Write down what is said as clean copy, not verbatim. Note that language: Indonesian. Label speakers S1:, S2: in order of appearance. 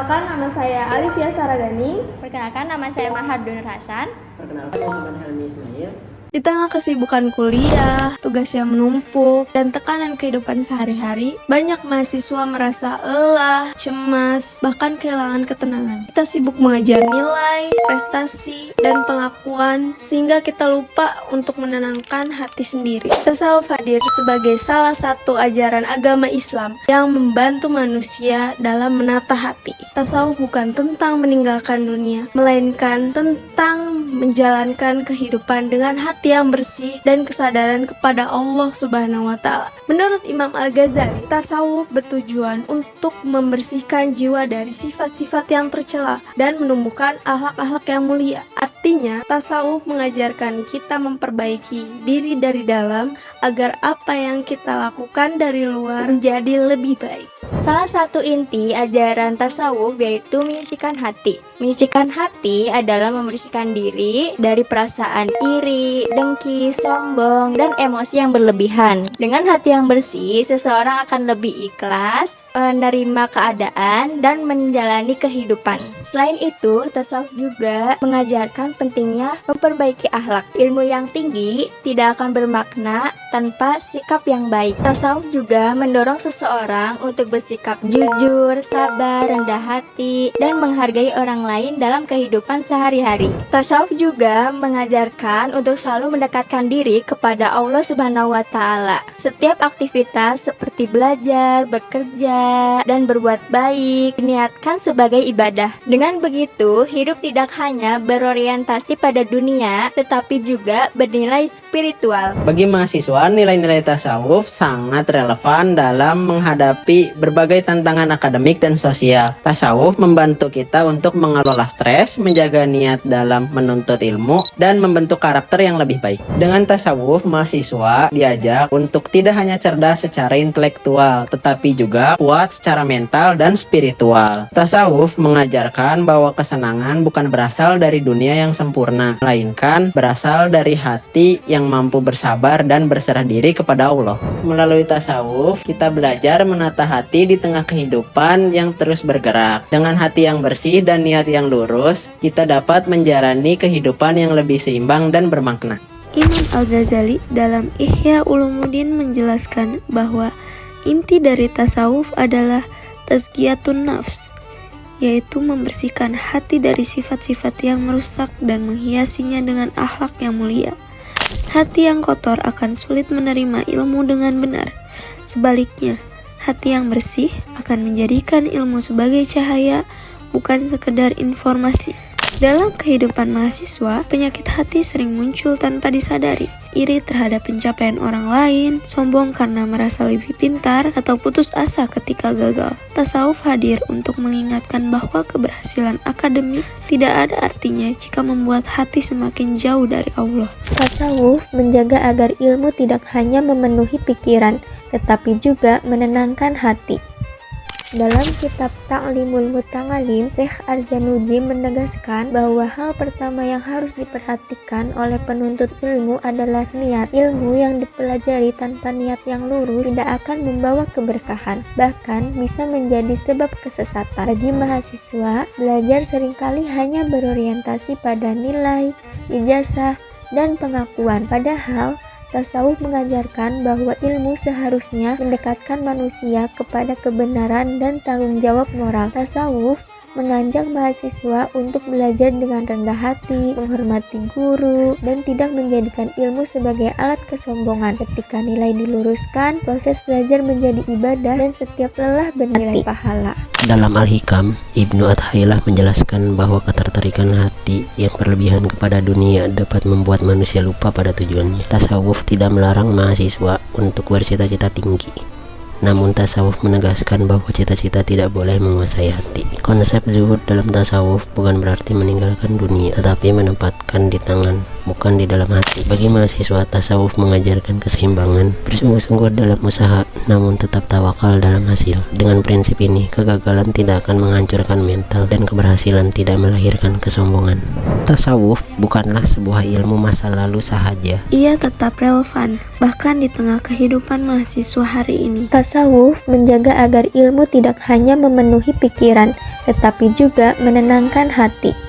S1: Perkenalkan, nama saya Alifia Saradani.
S2: Perkenalkan, nama saya Mahardun Hasan.
S3: Perkenalkan, Muhammad Helmi Ismail.
S1: Di tengah kesibukan kuliah, tugas yang menumpuk, dan tekanan kehidupan sehari-hari, banyak mahasiswa merasa lelah, cemas, bahkan kehilangan ketenangan. Kita sibuk mengejar nilai, prestasi, dan pengakuan, sehingga kita lupa untuk menenangkan hati sendiri. Tasawuf hadir sebagai salah satu ajaran agama Islam yang membantu manusia dalam menata hati. Tasawuf bukan tentang meninggalkan dunia, melainkan tentang menjalankan kehidupan dengan hati yang bersih dan kesadaran kepada Allah Subhanahu wa Ta'ala. Menurut Imam Al-Ghazali, tasawuf bertujuan untuk membersihkan jiwa dari sifat-sifat yang tercela dan menumbuhkan akhlak-akhlak yang mulia. Artinya, tasawuf mengajarkan kita memperbaiki diri dari dalam agar apa yang kita lakukan dari luar menjadi lebih baik.
S2: Salah satu inti ajaran tasawuf yaitu menyucikan hati. Menyucikan hati adalah membersihkan diri dari perasaan iri, dengki, sombong, dan emosi yang berlebihan. Dengan hati yang bersih, seseorang akan lebih ikhlas, menerima keadaan, dan menjalani kehidupan. Selain itu, tasawuf juga mengajarkan pentingnya memperbaiki akhlak. Ilmu yang tinggi tidak akan bermakna tanpa sikap yang baik. Tasawuf juga mendorong seseorang untuk bersikap jujur, sabar, rendah hati, dan menghargai orang lain dalam kehidupan sehari-hari. Tasawuf juga mengajarkan untuk selalu mendekatkan diri kepada Allah Subhanahu wa Ta'ala. Setiap aktivitas seperti belajar, bekerja, dan berbuat baik diniatkan sebagai ibadah. Dengan begitu, hidup tidak hanya berorientasi pada dunia, tetapi juga bernilai spiritual.
S3: Bagi mahasiswa, nilai-nilai tasawuf sangat relevan dalam menghadapi berbagai tantangan akademik dan sosial. Tasawuf membantu kita untuk mengelola stres, menjaga niat dalam menuntut ilmu, dan membentuk karakter yang lebih baik. Dengan tasawuf, mahasiswa diajak untuk tidak hanya cerdas secara intelektual, tetapi juga kuat secara mental dan spiritual. Tasawuf mengajarkan bahwa kesenangan bukan berasal dari dunia yang sempurna, melainkan berasal dari hati yang mampu bersabar dan berserah diri kepada Allah. Melalui tasawuf, kita belajar menata hati di tengah kehidupan yang terus bergerak. Dengan hati yang bersih dan niat yang lurus, kita dapat menjalani kehidupan yang lebih seimbang dan bermakna.
S1: Imam Al-Ghazali dalam Ihya Ulumuddin menjelaskan bahwa inti dari tasawuf adalah tazkiyatun nafs, yaitu membersihkan hati dari sifat-sifat yang merusak dan menghiasinya dengan akhlak yang mulia. Hati yang kotor akan sulit menerima ilmu dengan benar. Sebaliknya, hati yang bersih akan menjadikan ilmu sebagai cahaya, bukan sekedar informasi. Dalam kehidupan mahasiswa, penyakit hati sering muncul tanpa disadari. Iri terhadap pencapaian orang lain, sombong karena merasa lebih pintar, atau putus asa ketika gagal. Tasawuf hadir untuk mengingatkan bahwa keberhasilan akademik tidak ada artinya jika membuat hati semakin jauh dari Allah.
S2: Tasawuf menjaga agar ilmu tidak hanya memenuhi pikiran, tetapi juga menenangkan hati. Dalam kitab Ta'limul Muta'allim, Syekh Arjanuji menegaskan bahwa hal pertama yang harus diperhatikan oleh penuntut ilmu adalah niat. Ilmu yang dipelajari tanpa niat yang lurus tidak akan membawa keberkahan, bahkan bisa menjadi sebab kesesatan. Bagi mahasiswa, belajar seringkali hanya berorientasi pada nilai, ijazah, dan pengakuan. Padahal, tasawuf mengajarkan bahwa ilmu seharusnya mendekatkan manusia kepada kebenaran dan tanggung jawab moral. Tasawuf mengajak mahasiswa untuk belajar dengan rendah hati, menghormati guru, dan tidak menjadikan ilmu sebagai alat kesombongan. Ketika nilai diluruskan, proses belajar menjadi ibadah dan setiap lelah bernilai pahala.
S4: Dalam Al-Hikam, Ibnu Athailah menjelaskan bahwa ketertarikan hati yang berlebihan kepada dunia dapat membuat manusia lupa pada tujuannya. Tasawuf tidak melarang mahasiswa untuk bercita-cita tinggi. Namun tasawuf menegaskan bahwa cita-cita tidak boleh menguasai hati. Konsep zuhud dalam tasawuf bukan berarti meninggalkan dunia, tetapi menempatkan di tangan, bukan di dalam hati. Bagi mahasiswa, tasawuf mengajarkan keseimbangan, bersungguh-sungguh dalam usaha, namun tetap tawakal dalam hasil. Dengan prinsip ini, kegagalan tidak akan menghancurkan mental dan keberhasilan tidak melahirkan kesombongan. Tasawuf bukanlah sebuah ilmu masa lalu sahaja.
S1: Ia tetap relevan, bahkan di tengah kehidupan mahasiswa hari ini.
S2: Tasawuf menjaga agar ilmu tidak hanya memenuhi pikiran, tetapi juga menenangkan hati.